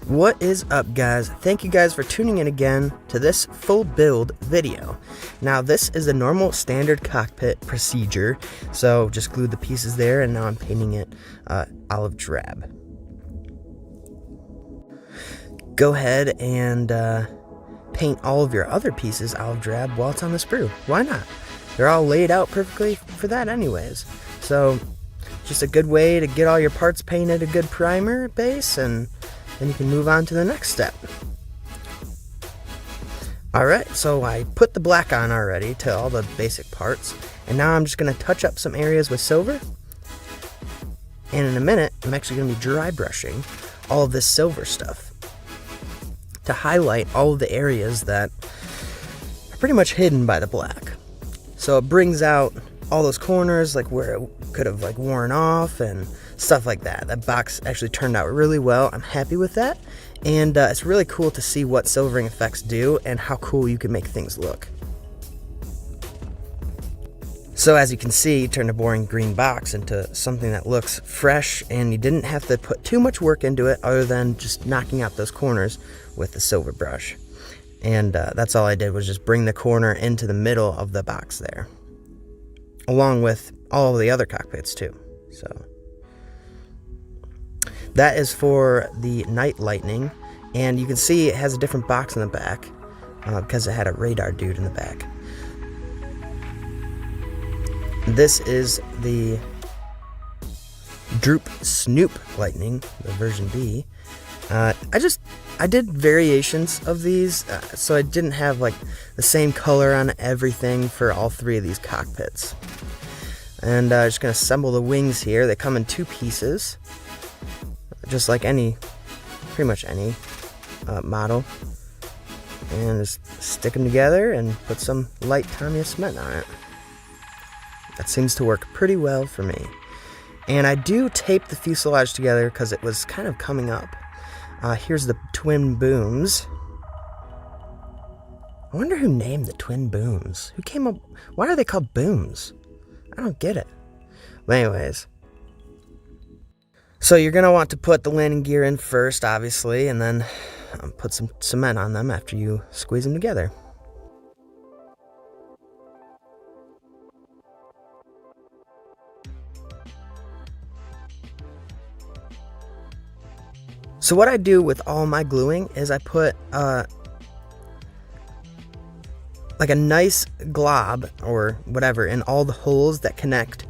What is up, guys? Thank you guys for tuning in again to this full build video. Now, this is a normal standard cockpit procedure, so just glued the pieces there, and now I'm painting it olive drab. Go ahead and paint all of your other pieces olive drab while it's on the sprue. Why not? They're all laid out perfectly for that anyways. So, just a good way to get all your parts painted, a good primer base, and then you can move on to the next step. Alright, so I put the black on already to all the basic parts, and now I'm just going to touch up some areas with silver. And in a minute, I'm actually going to be dry brushing all of this silver stuff to highlight all of the areas that are pretty much hidden by the black. So it brings out all those corners, like where it could have like worn off and stuff like that. That box actually turned out really well. I'm happy with that, and it's really cool to see what silvering effects do and how cool you can make things look. So as you can see, you turned a boring green box into something that looks fresh, and you didn't have to put too much work into it other than just knocking out those corners with the silver brush. And that's all I did, was just bring the corner into the middle of the box there, along with all of the other cockpits too. So that is for the night lightning, and you can see it has a different box in the back because it had a radar dude in the back. This is the Droop Snoop lightning, the version B. I did variations of these, so I didn't have like the same color on everything for all three of these cockpits. And just gonna assemble the wings here. They come in two pieces, just like pretty much any model, and just stick them together and put some light Tamiya cement on it. That seems to work pretty well for me. And I do tape the fuselage together because it was kind of coming up. Here's the twin booms. I wonder who named the twin booms. Who came up? Why are they called booms? I don't get it. But anyways, so you're going to want to put the landing gear in first, obviously, and then put some cement on them after you squeeze them together. So what I do with all my gluing is I put like a nice glob or whatever in all the holes that connect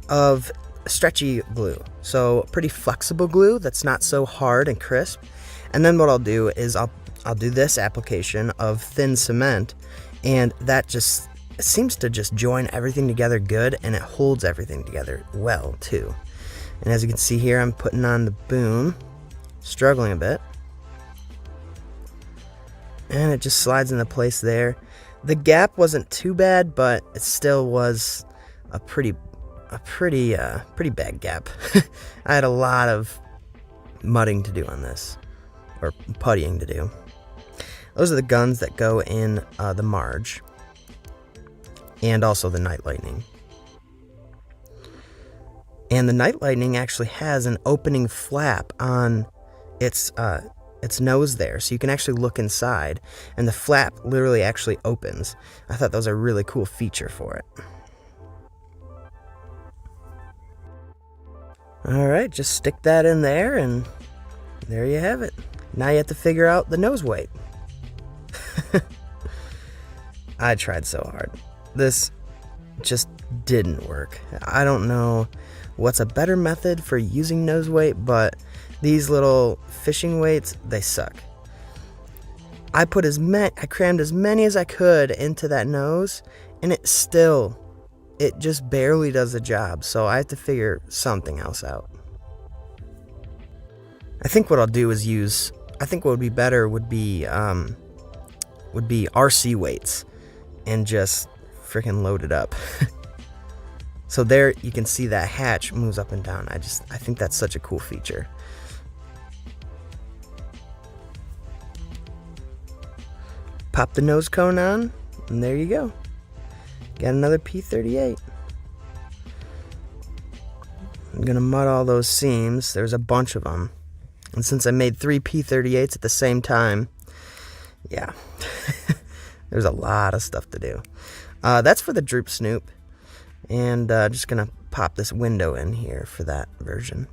of stretchy glue. So pretty flexible glue that's not so hard and crisp. And then what I'll do is I'll do this application of thin cement, and that just seems to just join everything together good, and it holds everything together well too. And as you can see here, I'm putting on the boom, struggling a bit, and it just slides into place there. The gap wasn't too bad, but it still was a pretty bad gap. I had a lot of mudding to do on this, or puttying to do. Those are the guns that go in the Marge, and also the Night Lightning. And the Night Lightning actually has an opening flap on its nose there, so you can actually look inside, and the flap literally actually opens. I thought that was a really cool feature for it. Alright, just stick that in there, and there you have it. Now you have to figure out the nose weight. I tried so hard. This just didn't work. I don't know what's a better method for using nose weight, but these little fishing weights, they suck. I crammed as many as I could into that nose, and it just barely does the job, so I have to figure something else out. I think what I'll do is what would be better would be would be RC weights and just freaking load it up. So there you can see that hatch moves up and down. I think that's such a cool feature. Pop the nose cone on, and there you go. Got another P-38. I'm gonna mud all those seams. There's a bunch of them. And since I made 3 P-38s at the same time, yeah, there's a lot of stuff to do. That's for the droop snoop. And just gonna pop this window in here for that version.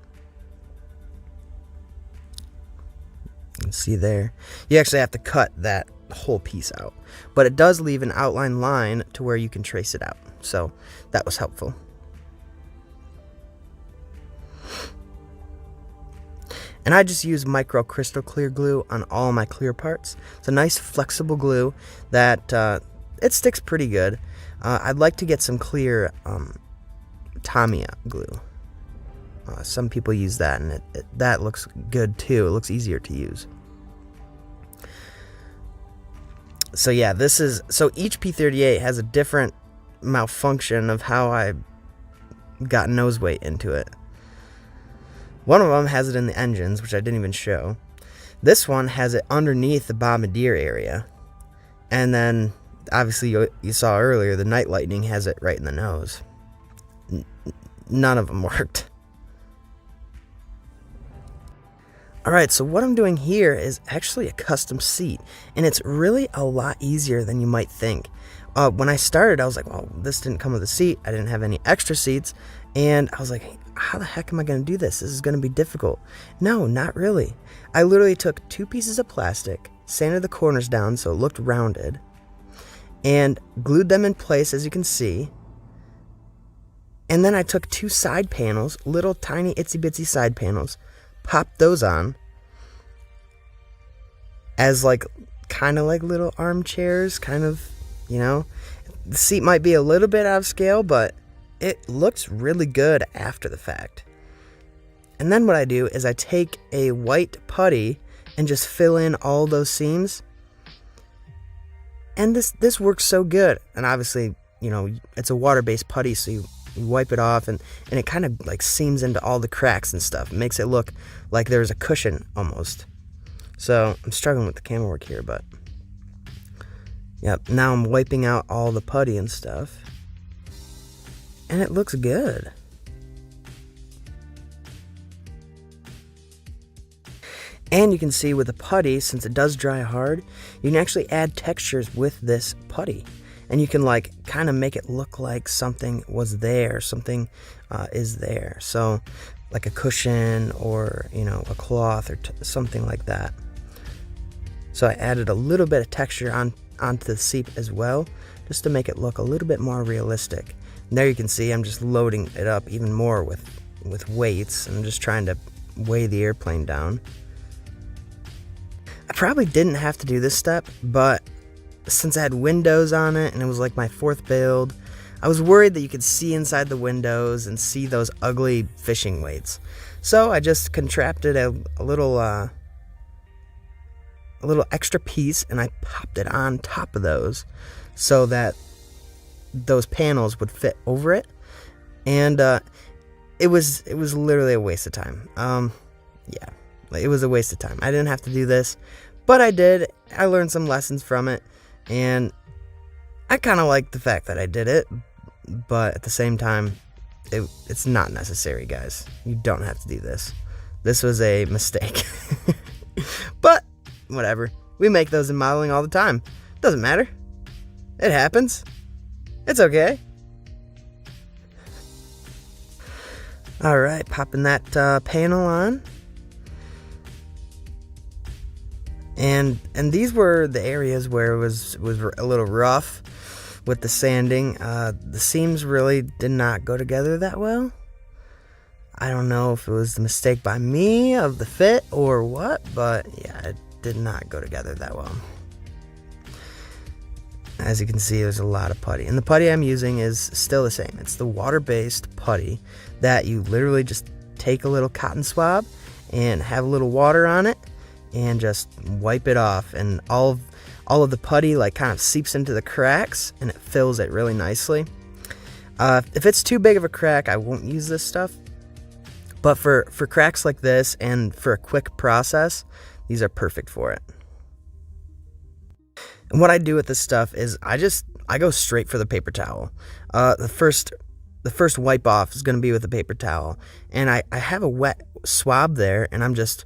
You can see there. You actually have to cut that whole piece out. But it does leave an outline line to where you can trace it out. So that was helpful. And I just use micro crystal clear glue on all my clear parts. It's a nice flexible glue that it sticks pretty good. I'd like to get some clear Tamiya glue. Some people use that, and that looks good too. It looks easier to use. So yeah, so each P-38 has a different malfunction of how I got nose weight into it. One of them has it in the engines, which I didn't even show. This one has it underneath the bombardier area. And then, obviously, you saw earlier, the Night Lightning has it right in the nose. None of them worked. Alright, so what I'm doing here is actually a custom seat. And it's really a lot easier than you might think. When I started, I was like, well, this didn't come with a seat. I didn't have any extra seats. And I was like, how the heck am I going to do this? This is going to be difficult. No, not really. I literally took 2 pieces of plastic, sanded the corners down so it looked rounded, and glued them in place, as you can see. And then I took 2 side panels, little tiny itsy bitsy side panels, popped those on as kind of like little armchairs, kind of, you know. The seat might be a little bit out of scale, but it looks really good after the fact. And then what I do is I take a white putty and just fill in all those seams. And this works so good. And obviously, you know, it's a water-based putty, so you wipe it off, and it kind of seams into all the cracks and stuff. It makes it look like there's a cushion almost. So I'm struggling with the camera work here, but yep, now I'm wiping out all the putty and stuff. And it looks good. And you can see with the putty, since it does dry hard, you can actually add textures with this putty. And you can kind of make it look like something was there, something is there. So like a cushion or, you know, a cloth or something like that. So I added a little bit of texture onto the seat as well, just to make it look a little bit more realistic. And there you can see I'm just loading it up even more with weights. I'm just trying to weigh the airplane down. I probably didn't have to do this step, but since I had windows on it and it was like my 4th build, I was worried that you could see inside the windows and see those ugly fishing weights. So I just contracted a little extra piece, and I popped it on top of those so that those panels would fit over it. And it was literally a waste of time. Yeah, it was a waste of time. I didn't have to do this, but I did. I learned some lessons from it, and I kind of like the fact that I did it, but at the same time, it's not necessary, guys. You don't have to do this. This was a mistake. But whatever. We make those in modeling all the time. Doesn't matter. It happens. It's okay. Alright, popping that panel on. And these were the areas where it was a little rough with the sanding. The seams really did not go together that well. I don't know if it was the mistake by me of the fit or what, but yeah, it did not go together that well. As you can see, there's a lot of putty. And the putty I'm using is still the same. It's the water-based putty that you literally just take a little cotton swab and have a little water on it and just wipe it off. And all all of the putty like kind of seeps into the cracks and it fills it really nicely. If it's too big of a crack, I won't use this stuff. But for cracks like this and for a quick process, these are perfect for it. And what I do with this stuff is I go straight for the paper towel. The first wipe off is going to be with the paper towel. And I have a wet swab there, and I'm just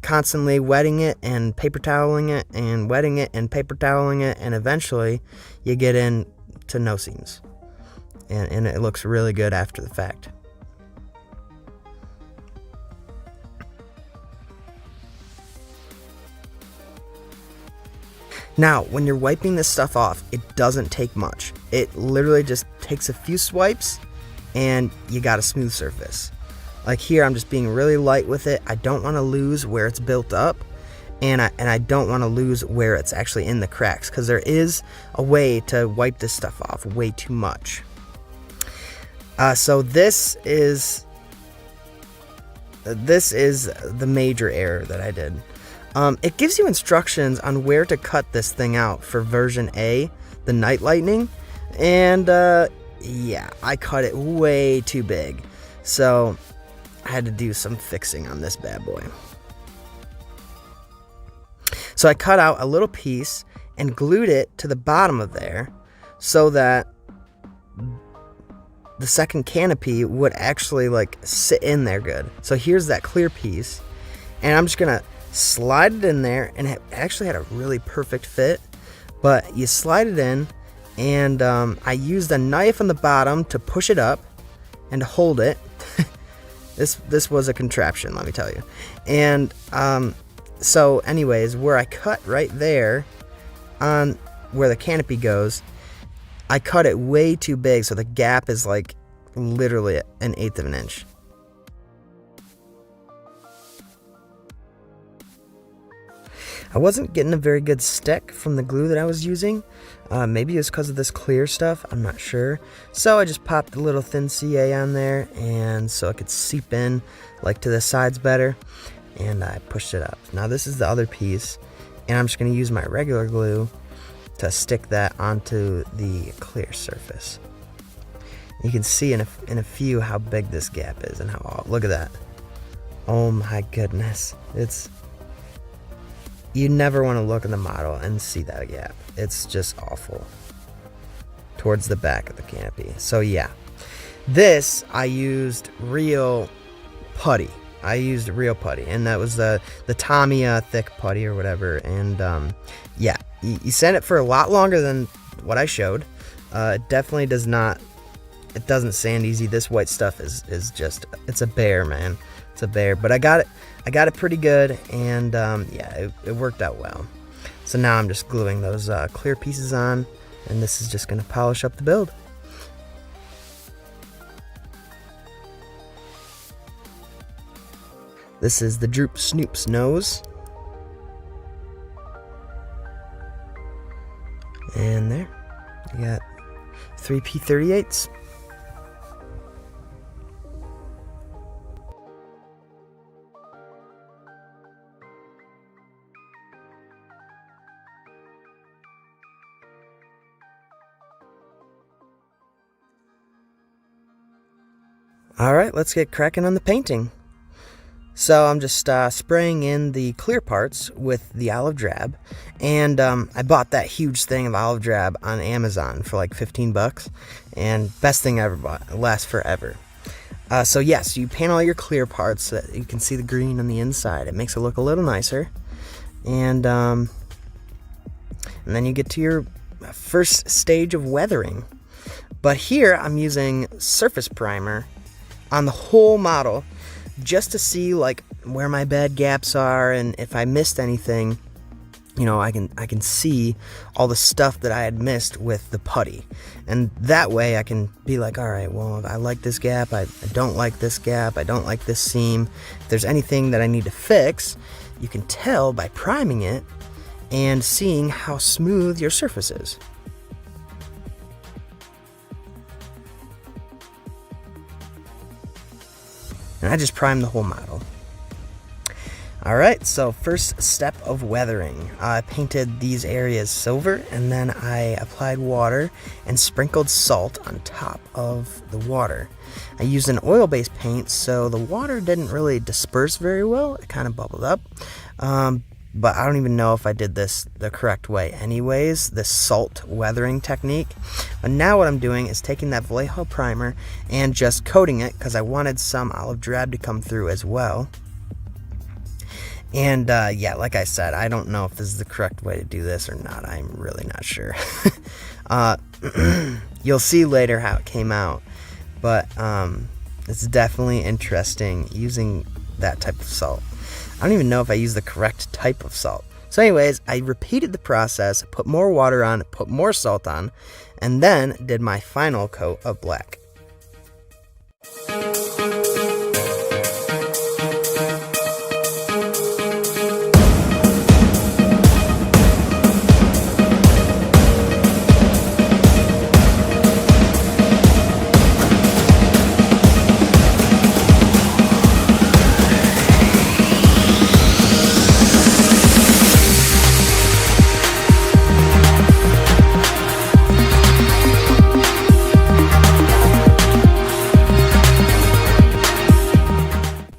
constantly wetting it and paper toweling it and wetting it and paper toweling it, and eventually you get into no seams. And it looks really good after the fact. Now, when you're wiping this stuff off, it doesn't take much. It literally just takes a few swipes and you got a smooth surface. Like here, I'm just being really light with it. I don't want to lose where it's built up, and I don't want to lose where it's actually in the cracks, because there is a way to wipe this stuff off way too much. So this is the major error that I did. It gives you instructions on where to cut this thing out for version A, the Night Lightning, and yeah, I cut it way too big, so I had to do some fixing on this bad boy. So I cut out a little piece and glued it to the bottom of there so that the second canopy would actually like sit in there good. So here's that clear piece, and I'm just gonna slide it in there, and it actually had a really perfect fit. But you slide it in, and I used a knife on the bottom to push it up and to hold it. This was a contraption, let me tell you. And so anyways, where I cut right there on where the canopy goes, I cut it way too big, so the gap is like literally 1/8 of an inch. I wasn't getting a very good stick from the glue that I was using. Maybe it was because of this clear stuff, I'm not sure. So I just popped a little thin CA on there, and so it could seep in like to the sides better, and I pushed it up. Now this is the other piece, and I'm just going to use my regular glue to stick that onto the clear surface. You can see in a few how big this gap is, and how, look at that. Oh my goodness. You never want to look in the model and see that gap. It's just awful. Towards the back of the canopy. So yeah, this I used real putty. And that was the Tamiya thick putty or whatever. And yeah, you send it for a lot longer than what I showed. It definitely does not. It doesn't sand easy. This white stuff is just, it's a bear, man. It's a bear. But I got it pretty good, and yeah, it worked out well. So now I'm just gluing those clear pieces on, and this is just going to polish up the build. This is the Droop Snoop's nose. And there, you got 3 P-38s. Alright, let's get cracking on the painting. So I'm just spraying in the clear parts with the olive drab, and I bought that huge thing of olive drab on Amazon for like 15 bucks, and best thing I ever bought. It lasts forever. So yes, you paint all your clear parts so that you can see the green on the inside. It makes it look a little nicer, and then you get to your first stage of weathering. But here I'm using surface primer on the whole model, just to see like where my bad gaps are, and if I missed anything, you know, I can see all the stuff that I had missed with the putty, and that way I can be like, all right, well, I like this gap, I don't like this gap, I don't like this seam. If there's anything that I need to fix, you can tell by priming it and seeing how smooth your surface is. And I just primed the whole model. Alright, so first step of weathering. I painted these areas silver, and then I applied water and sprinkled salt on top of the water. I used an oil-based paint, so the water didn't really disperse very well. It kind of bubbled up. But I don't even know if I did this the correct way anyways, this salt weathering technique. But now what I'm doing is taking that Vallejo primer and just coating it, because I wanted some olive drab to come through as well. And yeah, like I said, I don't know if this is the correct way to do this or not. I'm really not sure. You'll see later how it came out. But it's definitely interesting using that type of salt. I don't even know if I used the correct type of salt. So anyways, I repeated the process, put more water on, put more salt on, and then did my final coat of black.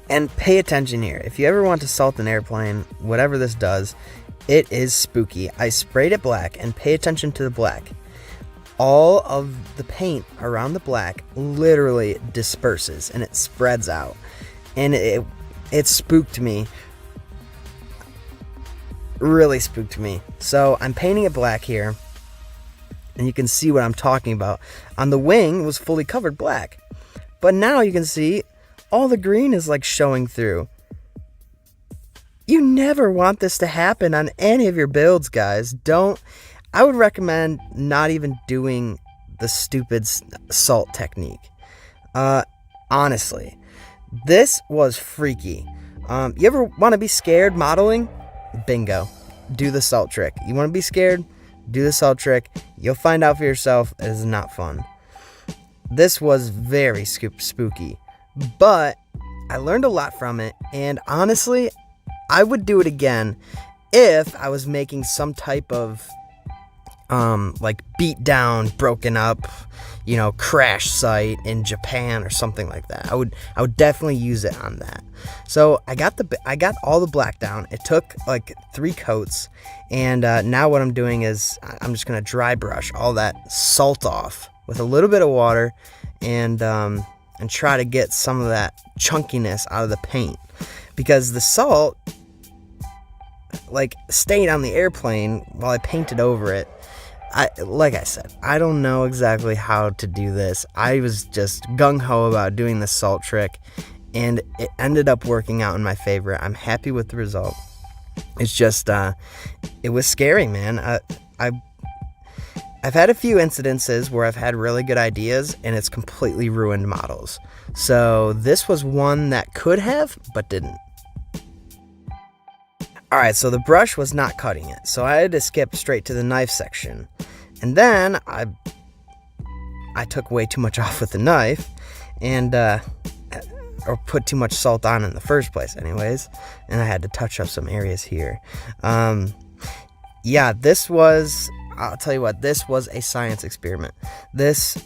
And pay attention here. If you ever want to salt an airplane, whatever this does, it is spooky. I sprayed it black, and pay attention to the black. All of the paint around the black literally disperses and it spreads out. And it spooked me. Really spooked me. So I'm painting it black here, and you can see what I'm talking about. On the wing, it was fully covered black. But now you can see all the green is like showing through. You never want this to happen on any of your builds, guys. I would recommend not even doing the stupid salt technique. Honestly, this was freaky. You ever want to be scared modeling? Bingo. Do the salt trick. You want to be scared? Do the salt trick. You'll find out for yourself. It is not fun. This was very spooky. But I learned a lot from it, and honestly, I would do it again if I was making some type of like beat down, broken up, crash site in Japan or something like that. I would definitely use it on that. So I got all the black down. It took like 3 coats, and now what I'm doing is I'm just gonna dry brush all that salt off with a little bit of water, and try to get some of that chunkiness out of the paint, because the salt like stayed on the airplane while I painted over it. Like I said, I don't know exactly how to do this. I was just gung-ho about doing the salt trick, and it ended up working out in my favor. I'm happy with the result. It's just it was scary, man. I've had a few incidences where I've had really good ideas and it's completely ruined models. So this was one that could have, but didn't. Alright, so the brush was not cutting it, so I had to skip straight to the knife section. And then I took way too much off with the knife, and or put too much salt on in the first place anyways, and I had to touch up some areas here. Yeah, I'll tell you what, this was a science experiment. This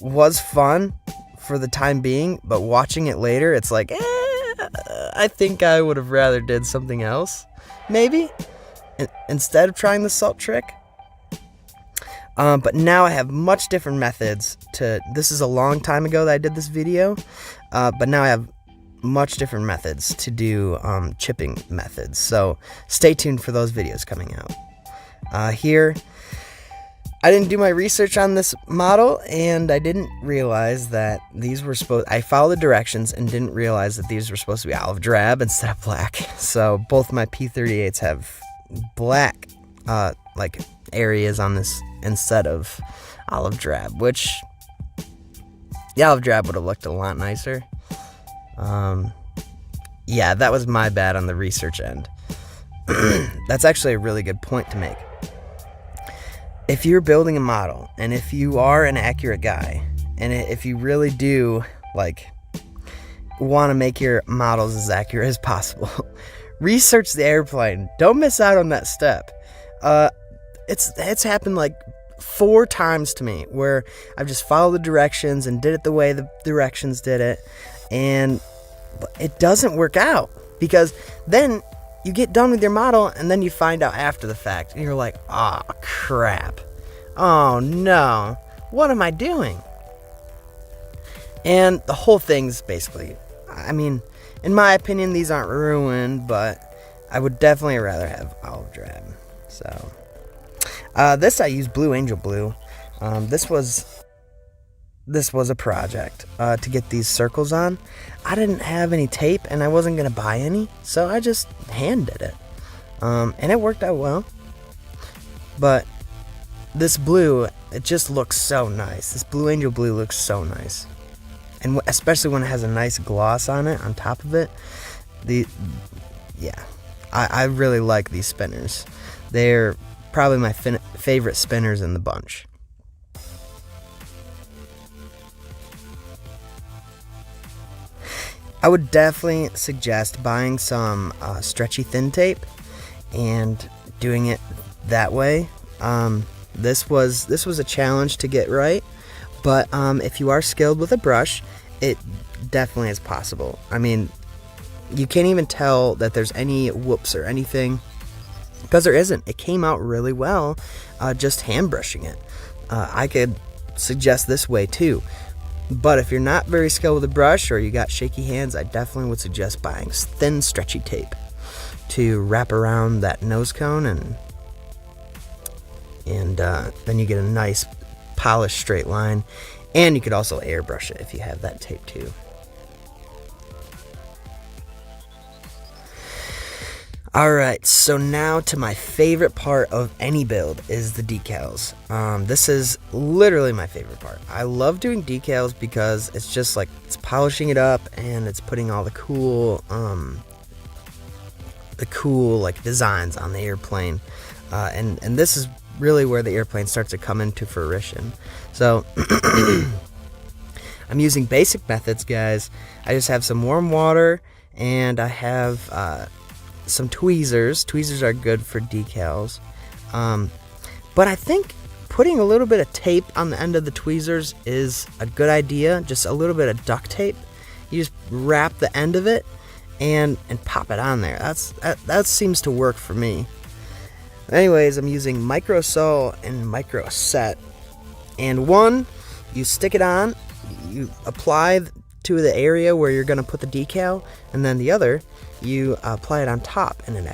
was fun for the time being, but watching it later, it's like, I think I would have rather did something else, maybe, instead of trying the salt trick. But now I have much different methods this is a long time ago that I did this video, but now I have much different methods to do chipping methods, so stay tuned for those videos coming out. Here, I didn't do my research on this model, and I didn't realize that I followed the directions and didn't realize that these were supposed to be olive drab instead of black. So both my P-38s have black, like areas on this instead of olive drab, which the olive drab would have looked a lot nicer. Yeah, that was my bad on the research end. That's actually a really good point to make. If you're building a model, and if you are an accurate guy, and if you really do, like, want to make your models as accurate as possible, research the airplane. Don't miss out on that step. It's happened like 4 times to me where I've just followed the directions and did it the way the directions did it, and it doesn't work out, because then you get done with your model and then you find out after the fact and you're like, oh crap, oh no, what am I doing? And the whole thing's basically, I mean, in my opinion, these aren't ruined, but I would definitely rather have olive drab. So this I used Blue Angel Blue. This was a project to get these circles on. I didn't have any tape and I wasn't gonna buy any, so I just hand did it, and it worked out well. But this blue, it just looks so nice. This Blue Angel Blue looks so nice, and especially when it has a nice gloss on it on top of it. I really like these spinners. They're probably my favorite spinners in the bunch. I would definitely suggest buying some stretchy thin tape and doing it that way. This was a challenge to get right, but if you are skilled with a brush, it definitely is possible. I mean, you can't even tell that there's any whoops or anything, because there isn't. It came out really well just hand brushing it. I could suggest this way too. But if you're not very skilled with a brush or you got shaky hands, I definitely would suggest buying thin stretchy tape to wrap around that nose cone, and then you get a nice polished straight line. And you could also airbrush it if you have that tape too. Alright, so now to my favorite part of any build is the decals. This is literally my favorite part. I love doing decals because it's just like, it's polishing it up and it's putting all the cool like designs on the airplane. And this is really where the airplane starts to come into fruition. So I'm using basic methods, guys. I just have some warm water and I have some tweezers. Tweezers are good for decals. But I think putting a little bit of tape on the end of the tweezers is a good idea. Just a little bit of duct tape. You just wrap the end of it and pop it on there. That seems to work for me. Anyways, I'm using micro sol and micro set. And one, you stick it on, you apply to the area where you're going to put the decal, and then the other, you apply it on top, and it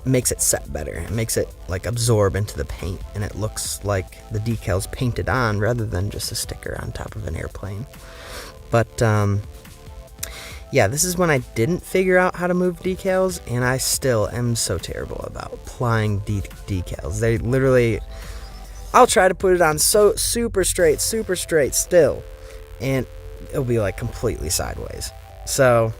makes it set better. It makes it like absorb into the paint, and it looks like the decal's painted on rather than just a sticker on top of an airplane. But yeah, this is when I didn't figure out how to move decals, and I still am so terrible about applying decals. They literally, I'll try to put it on so super straight still, and it'll be like completely sideways. So,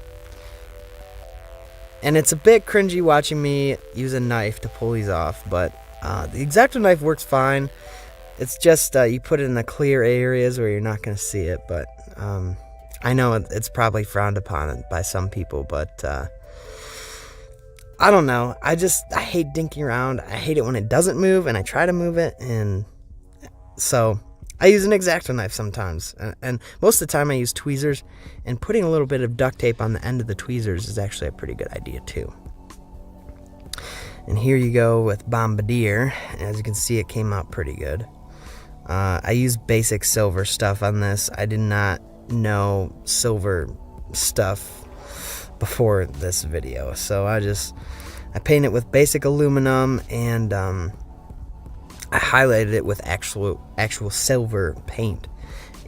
and it's a bit cringy watching me use a knife to pull these off, but the X-Acto knife works fine. It's just you put it in the clear areas where you're not going to see it, but I know it's probably frowned upon by some people, but I don't know. I hate dinking around. I hate it when it doesn't move, and I try to move it, and so I use an X-Acto knife sometimes, and most of the time I use tweezers, and putting a little bit of duct tape on the end of the tweezers is actually a pretty good idea too. And here you go with Bombardier. As you can see, it came out pretty good. I used basic silver stuff on this. I did not know silver stuff before this video, so I painted it with basic aluminum, and I highlighted it with actual silver paint,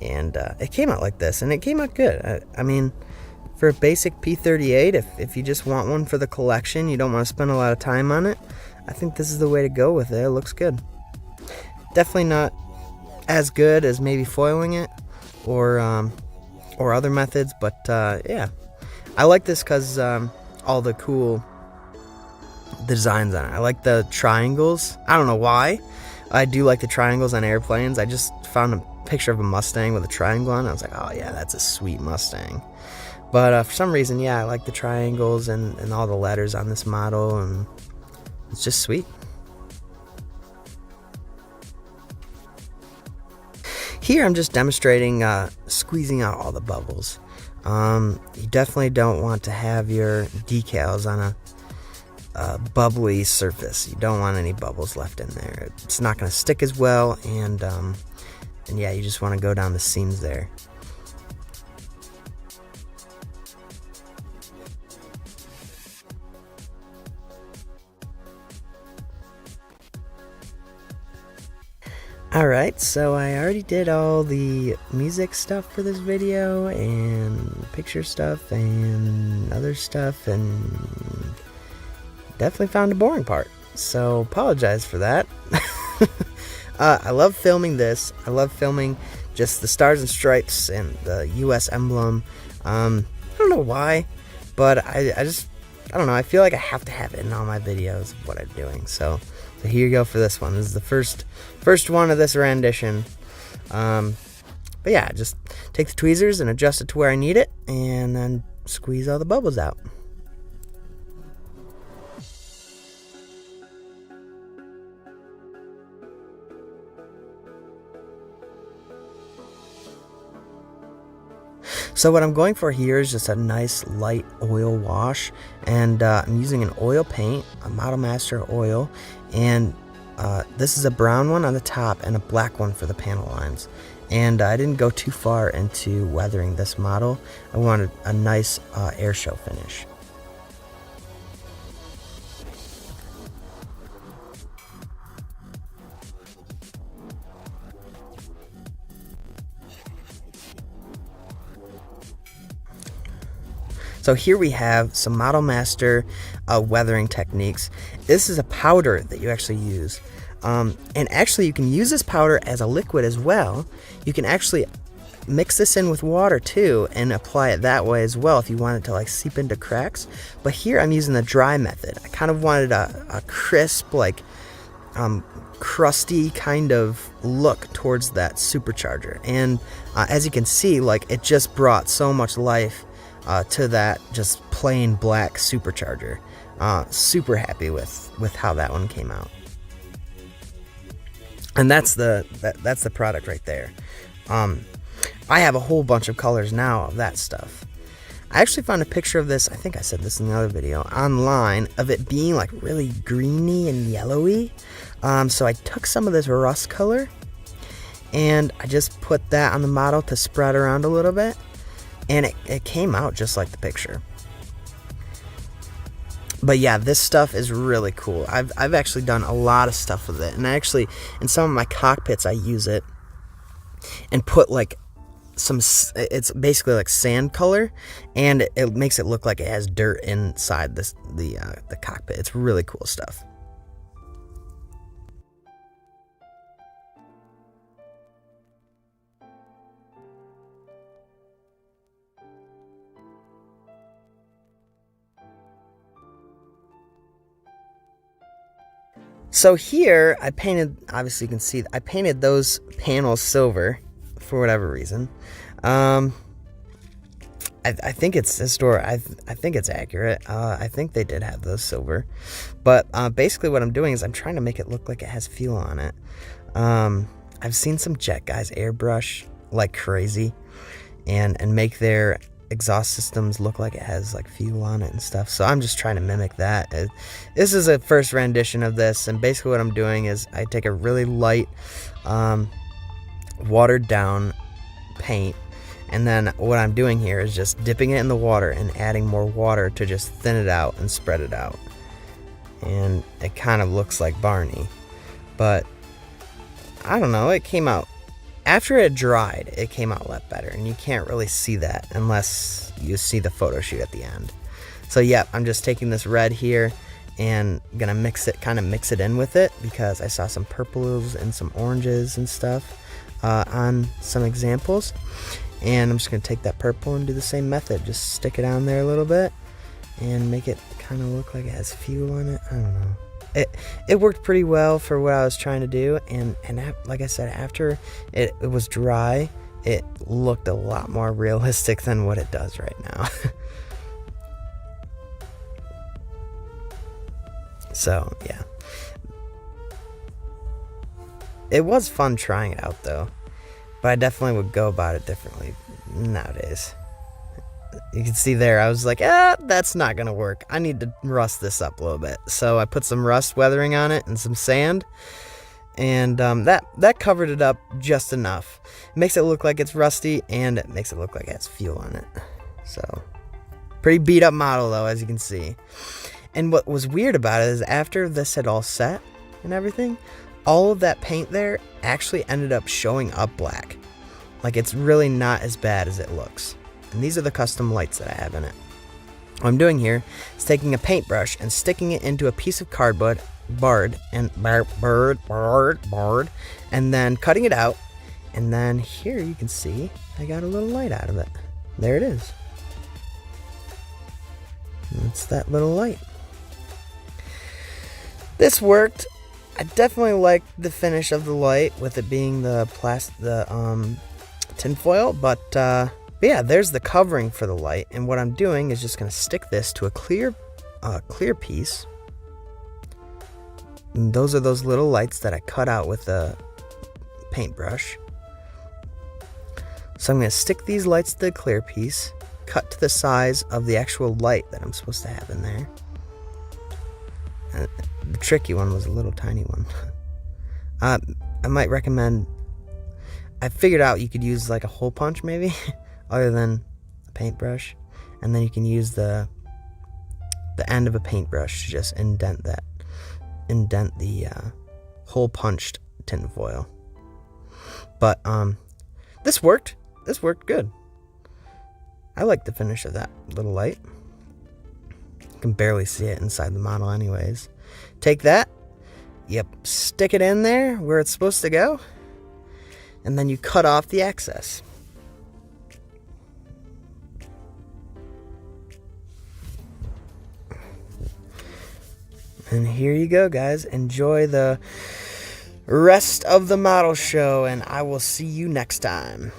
and it came out like this, and it came out good. I mean, for a basic P-38, if you just want one for the collection, you don't want to spend a lot of time on it, I think this is the way to go with it. It looks good. Definitely not as good as maybe foiling it or other methods, but yeah, I like this because all the cool designs on it. I like the triangles. I don't know why. I do like the triangles on airplanes. I just found a picture of a Mustang with a triangle on it. I was like, oh yeah, that's a sweet Mustang. But for some reason, yeah, I like the triangles and all the letters on this model, and it's just sweet. Here I'm just demonstrating squeezing out all the bubbles. You definitely don't want to have your decals on a bubbly surface. You don't want any bubbles left in there. It's not going to stick as well, and yeah, you just want to go down the seams there. Alright, so I already did all the music stuff for this video, and picture stuff, and other stuff, and definitely found a boring part. So, apologize for that. I love filming this. I love filming just the stars and stripes and the US emblem. I don't know why, but I don't know. I feel like I have to have it in all my videos of what I'm doing. So here you go for this one. This is the first one of this rendition. But yeah, just take the tweezers and adjust it to where I need it, and then squeeze all the bubbles out. So what I'm going for here is just a nice light oil wash, and I'm using an oil paint, a Model Master oil, and this is a brown one on the top and a black one for the panel lines. And I didn't go too far into weathering this model. I wanted a nice air show finish. So here we have some Model Master weathering techniques. This is a powder that you actually use. And actually you can use this powder as a liquid as well. You can actually mix this in with water too and apply it that way as well if you want it to like seep into cracks. But here I'm using the dry method. I kind of wanted a crisp, like crusty kind of look towards that supercharger. And as you can see, like it just brought so much life to that just plain black supercharger. Super happy with how that one came out. And that's the product right there. I have a whole bunch of colors now of that stuff. I actually found a picture of this, I think I said this in the other video, online, of it being like really greeny and yellowy. So I took some of this rust color and I just put that on the model to spread around a little bit, and it came out just like the picture. But yeah, this stuff is really cool. I've actually done a lot of stuff with it, and I actually, in some of my cockpits, I use it and put like it's basically like sand color, and it makes it look like it has dirt inside the cockpit. It's really cool stuff. So here, I painted, obviously you can see, I painted those panels silver for whatever reason. I think it's historic. I think it's accurate. I think they did have those silver. But basically what I'm doing is I'm trying to make it look like it has fuel on it. I've seen some jet guys airbrush like crazy and make their exhaust systems look like it has like fuel on it and stuff. So I'm just trying to mimic that. This is a first rendition of this, and basically what I'm doing is I take a really light watered down paint, and then what I'm doing here is just dipping it in the water and adding more water to just thin it out and spread it out. And it kind of looks like Barney, but I don't know, it came out after it dried, it came out a lot better, and you can't really see that unless you see the photo shoot at the end. So yeah, I'm just taking this red here and gonna kind of mix it in with it, because I saw some purples and some oranges and stuff on some examples, and I'm just gonna take that purple and do the same method. Just stick it on there a little bit and make it kind of look like it has fuel on it. I don't know. it worked pretty well for what I was trying to do, and like I said, after it was dry, it looked a lot more realistic than what it does right now. So yeah, it was fun trying it out though, but I definitely would go about it differently nowadays. You can see there, I was like, that's not gonna work. I need to rust this up a little bit. So I put some rust weathering on it and some sand, and that covered it up just enough. It makes it look like it's rusty, and it makes it look like it has fuel on it. So pretty beat up model though, as you can see. And what was weird about it is after this had all set and everything, all of that paint there actually ended up showing up black. Like, it's really not as bad as it looks. And these are the custom lights that I have in it. What I'm doing here is taking a paintbrush and sticking it into a piece of cardboard, and then cutting it out. And then here you can see I got a little light out of it. There it is. It's that little light. This worked. I definitely liked the finish of the light with it being the tinfoil, but yeah, there's the covering for the light, and what I'm doing is just going to stick this to a clear piece. And those are those little lights that I cut out with a paintbrush. So I'm going to stick these lights to the clear piece, cut to the size of the actual light that I'm supposed to have in there. The tricky one was a little tiny one. I might recommend, I figured out you could use like a hole punch maybe, other than a paintbrush, and then you can use the end of a paintbrush to just indent the hole punched tinfoil. But this worked good. I like the finish of that little light. You can barely see it inside the model anyways. Take that, yep, stick it in there where it's supposed to go, and then you cut off the excess. And here you go, guys. Enjoy the rest of the model show, and I will see you next time.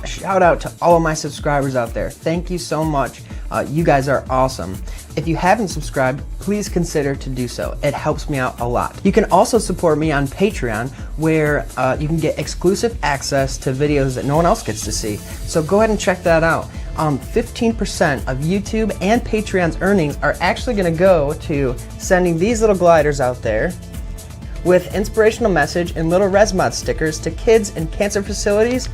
Shout out to all of my subscribers out there. Thank you so much You guys are awesome. If you haven't subscribed, please consider to do so. It helps me out a lot. You can also support me on Patreon, where you can get exclusive access to videos that no one else gets to see. So go ahead and check that out. 15% of YouTube and Patreon's earnings are actually going to go to sending these little gliders out there with inspirational message and little ResMod stickers to kids in cancer facilities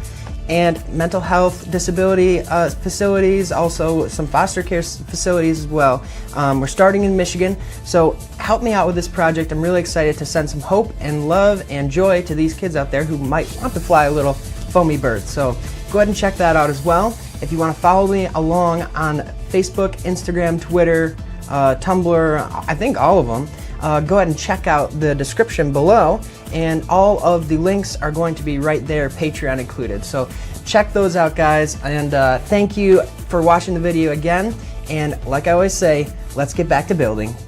and mental health disability facilities, also some foster care facilities as well. We're starting in Michigan, so help me out with this project. I'm really excited to send some hope and love and joy to these kids out there who might want to fly a little foamy bird. So go ahead and check that out as well. If you want to follow me along on Facebook, Instagram, Twitter, Tumblr, I think all of them, go ahead and check out the description below, and all of the links are going to be right there, Patreon included. So check those out, guys, and thank you for watching the video again, and like I always say, let's get back to building.